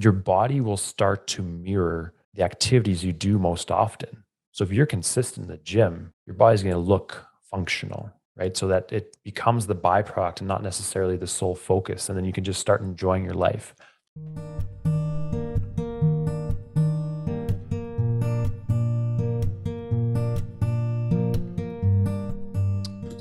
your body will start to mirror the activities you do most often. So if you're consistent in the gym, your body's going to look functional, right? So that it becomes the byproduct and not necessarily the sole focus. And then you can just start enjoying your life.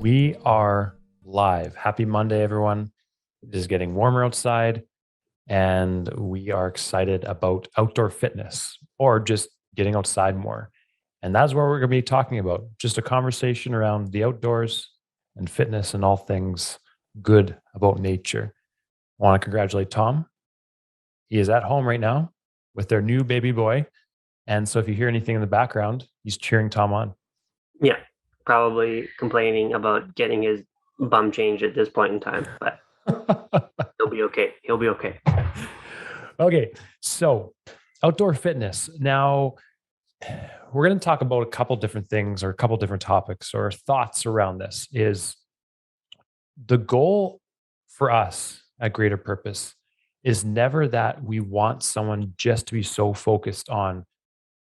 We are live. Happy Monday, everyone. It is getting warmer outside, and we are excited about outdoor fitness or just getting outside more. And that's what we're going to be talking about. Just a conversation around the outdoors and fitness and all things good about nature. I want to congratulate Tom. He is at home right now with their new baby boy. And so if you hear anything in the background, he's cheering Tom on. Yeah, probably complaining about getting his bum changed at this point in time, but he'll be okay. He'll be okay. Okay, so outdoor fitness. Now, we're going to talk about a couple different things or a couple different topics or thoughts around this. Is the goal for us at Greater Purpose is never that we want someone just to be so focused on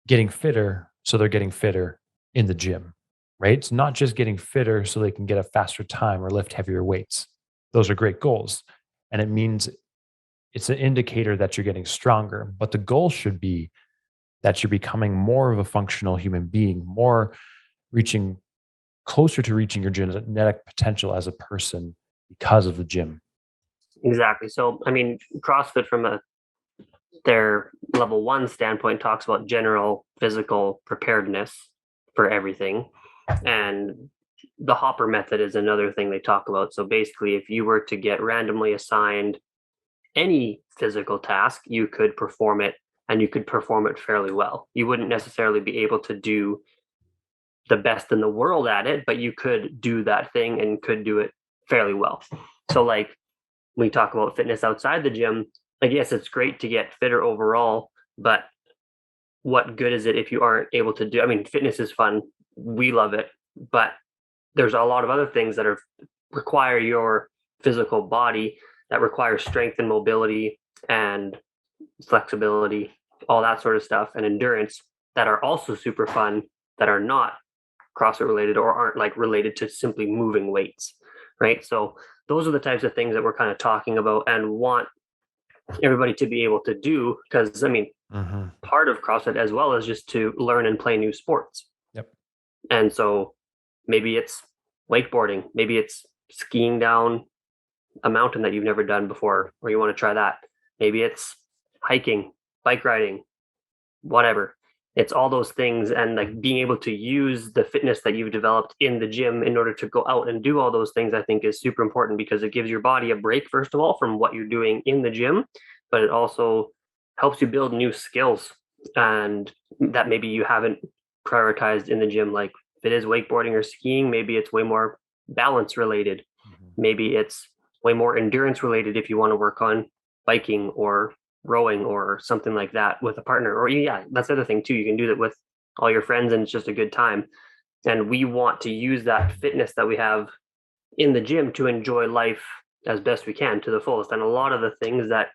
getting fitter so they're getting fitter in the gym, right? It's not just getting fitter so they can get a faster time or lift heavier weights. Those are great goals. And it means it's an indicator that you're getting stronger. But the goal should be that you're becoming more of a functional human being, more reaching closer to reaching your genetic potential as a person because of the gym. Exactly. So, I mean, CrossFit from their level 1 standpoint talks about general physical preparedness for everything. And the Hopper method is another thing they talk about. So basically, if you were to get randomly assigned any physical task, you could perform it and you could perform it fairly well. You wouldn't necessarily be able to do the best in the world at it, but you could do that thing and could do it fairly well. So, like, when we talk about fitness outside the gym, like, yes, it's great to get fitter overall, but what good is it if you aren't able to do? I mean, fitness is fun. We love it, but there's a lot of other things that require your physical body, that require strength and mobility and flexibility, all that sort of stuff, and endurance, that are also super fun, that are not CrossFit related or aren't like related to simply moving weights, right? So those are the types of things that we're kind of talking about and want everybody to be able to do, because I mean, part of CrossFit as well is just to learn and play new sports. Yep. And so maybe it's wakeboarding, maybe it's skiing down a mountain that you've never done before, or you want to try that. Maybe it's hiking, bike riding, whatever. It's all those things, and like being able to use the fitness that you've developed in the gym in order to go out and do all those things, I think is super important, because it gives your body a break, first of all, from what you're doing in the gym, but it also helps you build new skills and that maybe you haven't prioritized in the gym. Like if it is wakeboarding or skiing, maybe it's way more balance related. Maybe it's way more endurance related if you want to work on biking or rowing or something like that with a partner. Or yeah, that's the other thing too. You can do that with all your friends and it's just a good time. And we want to use that fitness that we have in the gym to enjoy life as best we can to the fullest. And a lot of the things that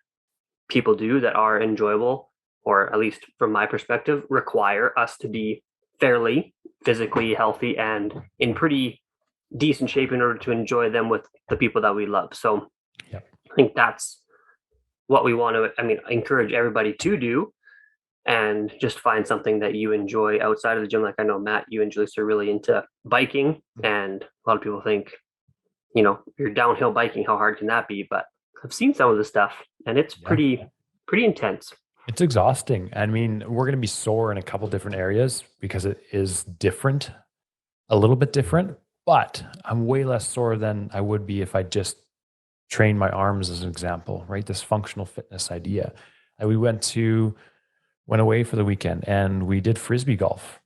people do that are enjoyable, or at least from my perspective, require us to be fairly physically healthy and in pretty decent shape in order to enjoy them with the people that we love. So Yep. I think that's what we want to, I mean, encourage everybody to do, and just find something that you enjoy outside of the gym. Like I know, Matt, you and Julius are really into biking, and a lot of people think, you're downhill biking, how hard can that be? But I've seen some of the stuff and it's pretty intense. It's exhausting. I mean, we're going to be sore in a couple different areas because it is different, a little bit different, but I'm way less sore than I would be if I just trained my arms as an example, right? This functional fitness idea. And we went away for the weekend and we did Frisbee golf.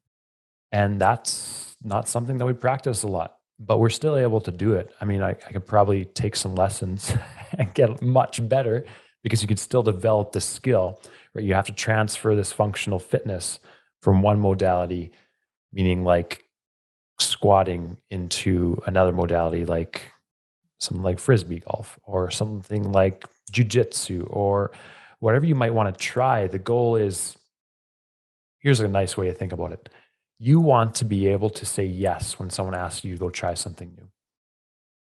And that's not something that we practice a lot, but we're still able to do it. I mean, I could probably take some lessons and get much better because you can still develop the skill, right? You have to transfer this functional fitness from one modality, meaning like squatting, into another modality, like something like Frisbee golf or something like jujitsu or whatever you might want to try, the goal is, here's a nice way to think about it. You want to be able to say yes when someone asks you to go try something new,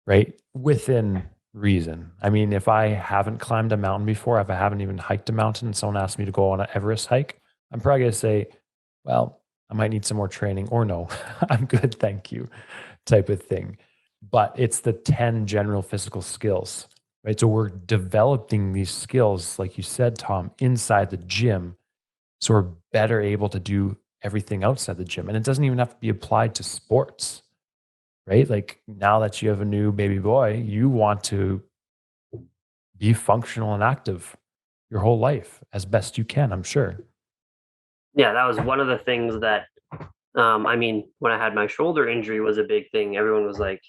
right? Within reason. I mean, if I haven't climbed a mountain before, if I haven't even hiked a mountain and someone asks me to go on an Everest hike, I'm probably going to say, well, I might need some more training, or no, I'm good, thank you, type of thing. But it's the 10 general physical skills, right? So we're developing these skills, like you said, Tom, inside the gym. So we're better able to do everything outside the gym. And it doesn't even have to be applied to sports, right? Like now that you have a new baby boy, you want to be functional and active your whole life as best you can, I'm sure. Yeah, that was one of the things that, I mean, when I had my shoulder injury was a big thing. Everyone was like,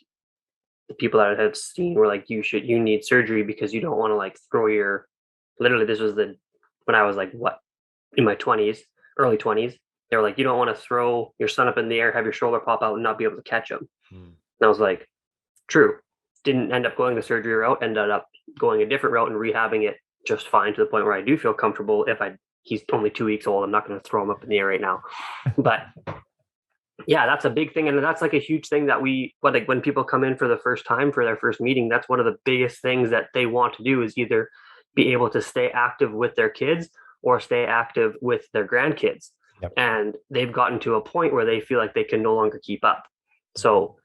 the people that I had seen were like, you need surgery because you don't want to like throw your, literally, this was when I was like, what, in my 20s, early 20s. They were like, you don't want to throw your son up in the air, have your shoulder pop out and not be able to catch him. Mm. And I was like, true. Didn't end up going the surgery route, ended up going a different route and rehabbing it just fine to the point where I do feel comfortable. He's only 2 weeks old, I'm not going to throw him up in the air right now. But yeah, that's a big thing. And that's like a huge thing that like when people come in for the first time for their first meeting, that's one of the biggest things that they want to do is either be able to stay active with their kids or stay active with their grandkids. Yep. And they've gotten to a point where they feel like they can no longer keep up. So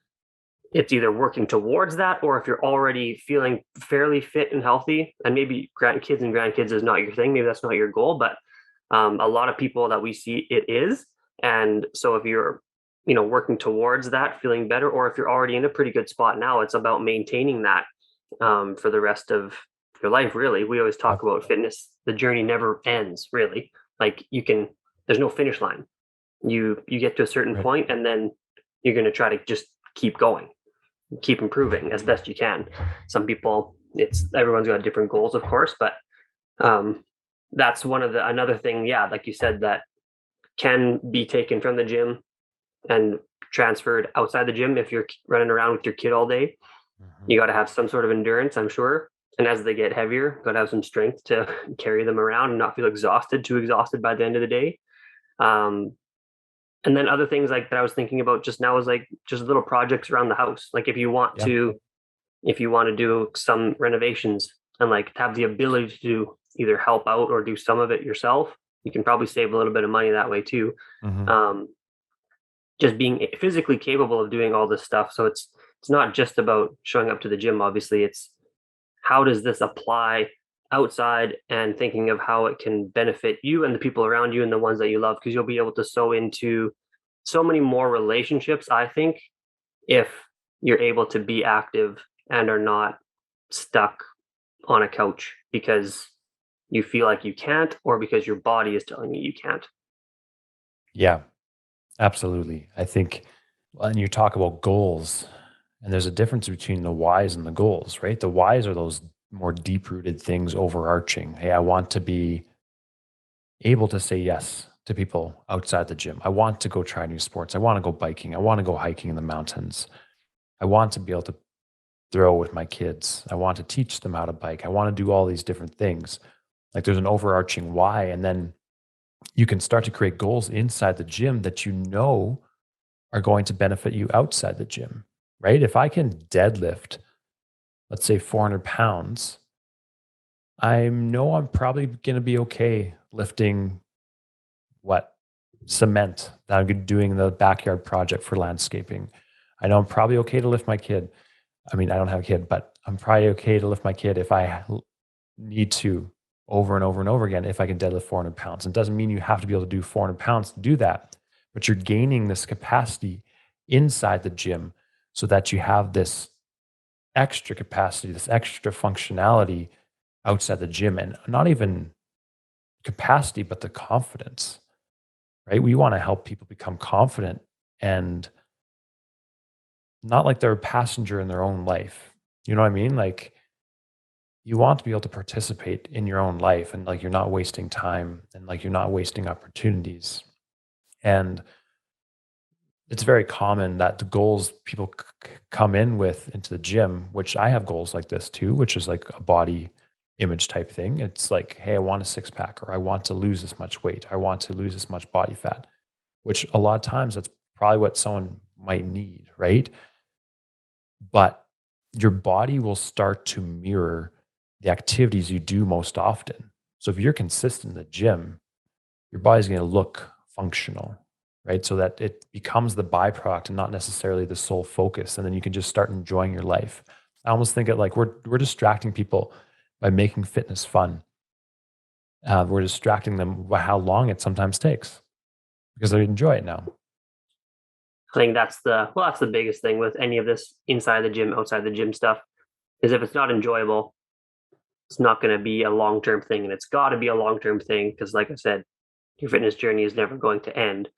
it's either working towards that, or if you're already feeling fairly fit and healthy, and maybe grandkids is not your thing, maybe that's not your goal, but a lot of people that we see it is. And so if you're working towards that, feeling better, or if you're already in a pretty good spot now, it's about maintaining that for the rest of your life. Really, we always talk about fitness, the journey never ends, really. Like there's no finish line. You get to a certain Right. point and then you're going to try to just keep going, keep improving as best you can. Some people, everyone's got different goals, of course, but that's another thing, yeah, like you said, that can be taken from the gym and transferred outside the gym. If you're running around with your kid all day, you got to have some sort of endurance, I'm sure. And as they get heavier, got to have some strength to carry them around and not feel too exhausted by the end of the day. And then other things like that I was thinking about just now is like just little projects around the house. Like if you want to do some renovations and like have the ability to either help out or do some of it yourself, you can probably save a little bit of money that way too. Just being physically capable of doing all this stuff. So it's not just about showing up to the gym. Obviously, it's how does this apply outside, and thinking of how it can benefit you and the people around you and the ones that you love, because you'll be able to sew into so many more relationships, I think, if you're able to be active and are not stuck on a couch because you feel like you can't, or because your body is telling you can't. Yeah, absolutely. I think when you talk about goals, and there's a difference between the whys and the goals, right? The whys are those more deep rooted things overarching. Hey, I want to be able to say yes to people outside the gym. I want to go try new sports. I want to go biking. I want to go hiking in the mountains. I want to be able to throw with my kids. I want to teach them how to bike. I want to do all these different things. Like there's an overarching why. And then you can start to create goals inside the gym that you know are going to benefit you outside the gym, right? If I can deadlift, let's say 400 pounds, I know I'm probably going to be okay lifting cement that I'm doing the backyard project for landscaping. I know I'm probably okay to lift my kid. I mean, I don't have a kid, but I'm probably okay to lift my kid if I need to over and over and over again if I can deadlift 400 pounds. It doesn't mean you have to be able to do 400 pounds to do that, but you're gaining this capacity inside the gym so that you have this extra capacity, this extra functionality outside the gym, and not even capacity, but the confidence, right? We want to help people become confident and not like they're a passenger in their own life. You know what I mean? Like you want to be able to participate in your own life, and like you're not wasting time, and like you're not wasting opportunities. And it's very common that the goals people come in with into the gym, which I have goals like this too, which is like a body image type thing. It's like, hey, I want a six pack, or I want to lose this much weight, I want to lose this much body fat, which a lot of times that's probably what someone might need, right? But your body will start to mirror the activities you do most often. So if you're consistent in the gym, your body's going to look functional, right? So that it becomes the byproduct and not necessarily the sole focus. And then you can just start enjoying your life. I almost think it like we're distracting people by making fitness fun. We're distracting them by how long it sometimes takes because they enjoy it now. I think that's the biggest thing with any of this inside the gym, outside the gym stuff, is if it's not enjoyable, it's not going to be a long-term thing, and it's got to be a long-term thing because, like I said, your fitness journey is never going to end,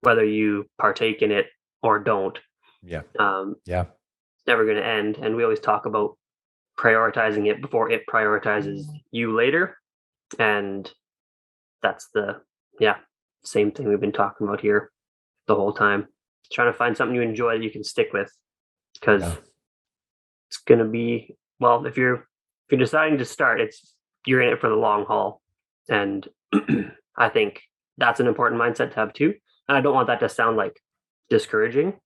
whether you partake in it or don't. Yeah. Um, Yeah. it's never going to end, and we always talk about prioritizing it before it prioritizes you later, and that's the same thing we've been talking about here the whole time. Trying to find something you enjoy that you can stick with, because Yeah. it's going to be, well, if you're deciding to start, you're in it for the long haul, and I think that's an important mindset to have too. And I don't want that to sound like discouraging,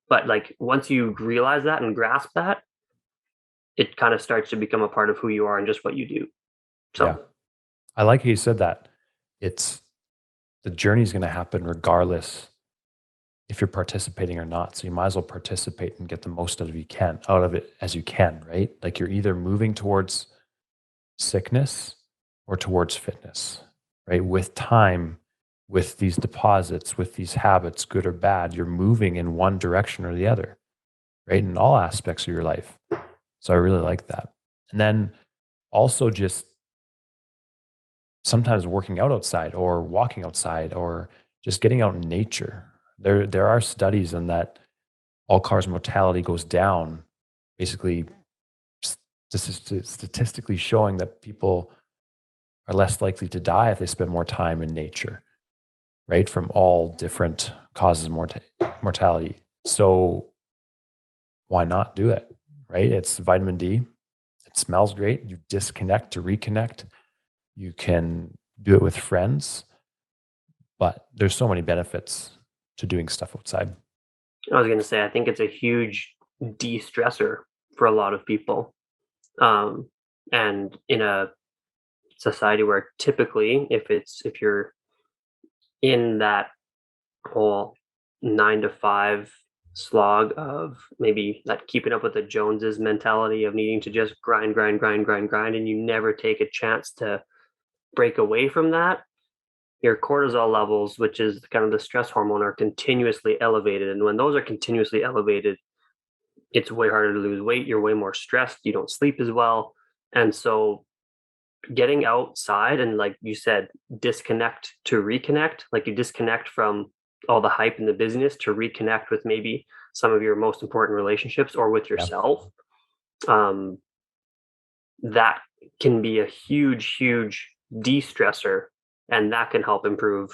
but like once you realize that and grasp that, it kind of starts to become a part of who you are and just what you do. So Yeah. I like how you said that. It's the journey is going to happen regardless if you're participating or not. So you might as well participate and get the most out of it as you can, right? Like you're either moving towards sickness or towards fitness, right? With time, with these deposits, with these habits, good or bad, you're moving in one direction or the other, right? In all aspects of your life. So I really like that. And then also just sometimes working out outside or walking outside or just getting out in nature. There are studies on that all cause mortality goes down, basically statistically showing that people are less likely to die if they spend more time in nature, right? From all different causes of mortality. So why not do it, right? It's vitamin D. It smells great. You disconnect to reconnect. You can do it with friends, but there's so many benefits to doing stuff outside. I was going to say, I think it's a huge de-stressor for a lot of people. And in a society where typically, if you're in that whole 9 to 5 slog of maybe that keeping up with the Joneses mentality of needing to just grind, grind, grind, grind, grind, and you never take a chance to break away from that, your cortisol levels, which is kind of the stress hormone, are continuously elevated. And when those are continuously elevated, it's way harder to lose weight. You're way more stressed. You don't sleep as well. And so getting outside and, like you said, disconnect to reconnect, like you disconnect from all the hype and the business to reconnect with maybe some of your most important relationships or with Yeah, yourself. Um, that can be a huge, huge de-stressor, and that can help improve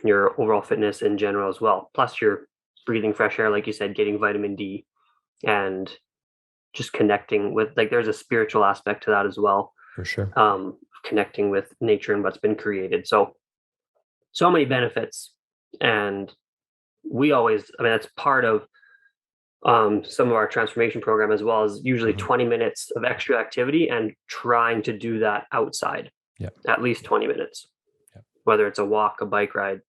your overall fitness in general as well. Plus, you're breathing fresh air, like you said, getting vitamin D, and just connecting with, like, there's a spiritual aspect to that as well. for sure. Connecting with nature and what's been created. So many benefits, and we always, I mean, that's part of some of our transformation program as well, as usually Mhm. 20 minutes of extra activity and trying to do that outside, Yeah. at least 20 minutes, Yeah. whether it's a walk, a bike ride,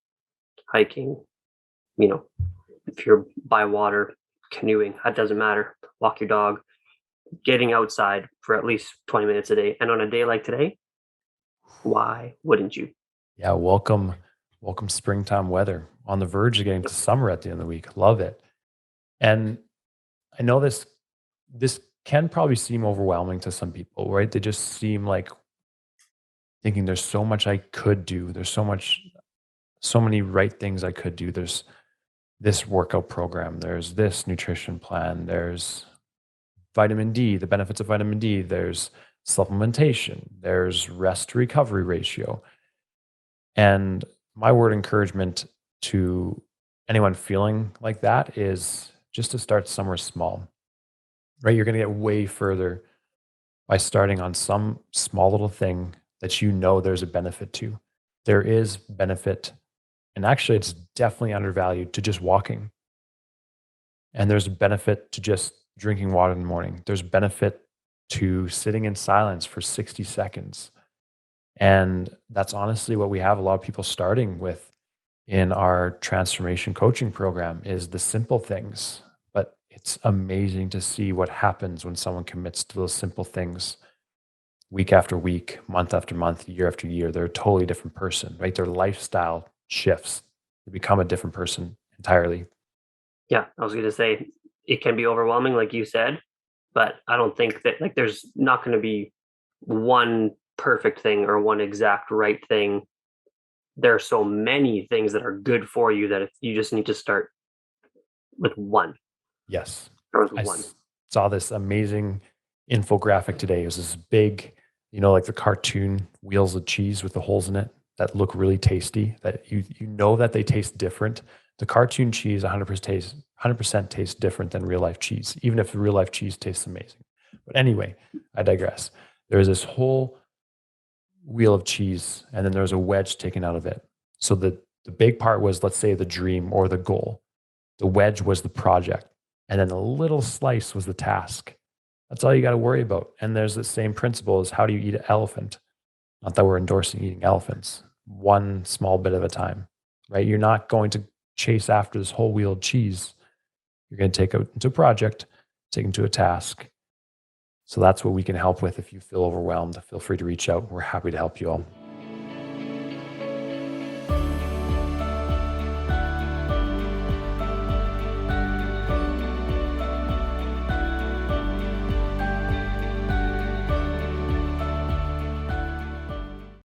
hiking, you know, if you're by water, canoeing, that doesn't matter. Walk your dog, getting outside for at least 20 minutes a day. And on a day like today, why wouldn't you? Yeah, welcome springtime weather. On the verge of getting to summer at the end of the week. Love it. And I know this can probably seem overwhelming to some people, right? They just seem like thinking there's so much I could do. There's so many right things I could do. There's this workout program, there's this nutrition plan, there's vitamin D, the benefits of vitamin D, there's supplementation, there's rest to recovery ratio. And my word encouragement to anyone feeling like that is just to start somewhere small, right? You're going to get way further by starting on some small little thing that you know there's a benefit to. There is benefit, and actually, it's definitely undervalued to just walking. And there's benefit to just drinking water in the morning. There's benefit to sitting in silence for 60 seconds. And that's honestly what we have a lot of people starting with in our transformation coaching program is the simple things. But it's amazing to see what happens when someone commits to those simple things week after week, month after month, year after year. They're a totally different person, right? Their lifestyle shifts. They become a different person entirely. Yeah, I was going to say it can be overwhelming, like you said, but I don't think that like there's not going to be one perfect thing or one exact right thing. There are so many things that are good for you that if you just need to start with one, Yes. start with I one. saw this amazing infographic today. It was this big, like the cartoon wheels of cheese with the holes in it that look really tasty, that you know that they taste different. The cartoon cheese 100% tastes different than real life cheese, even if the real life cheese tastes amazing. But anyway, I digress. There's this whole wheel of cheese, and then there's a wedge taken out of it. So the big part was, let's say, the dream or the goal. The wedge was the project, and then a little slice was the task. That's all you got to worry about. And there's the same principle as how do you eat an elephant? Not that we're endorsing eating elephants, one small bit at a time, right? You're not going to chase after this whole wheel of cheese. You're going to take it into a project, take it into a task. So that's what we can help with. If you feel overwhelmed, feel free to reach out. We're happy to help you all.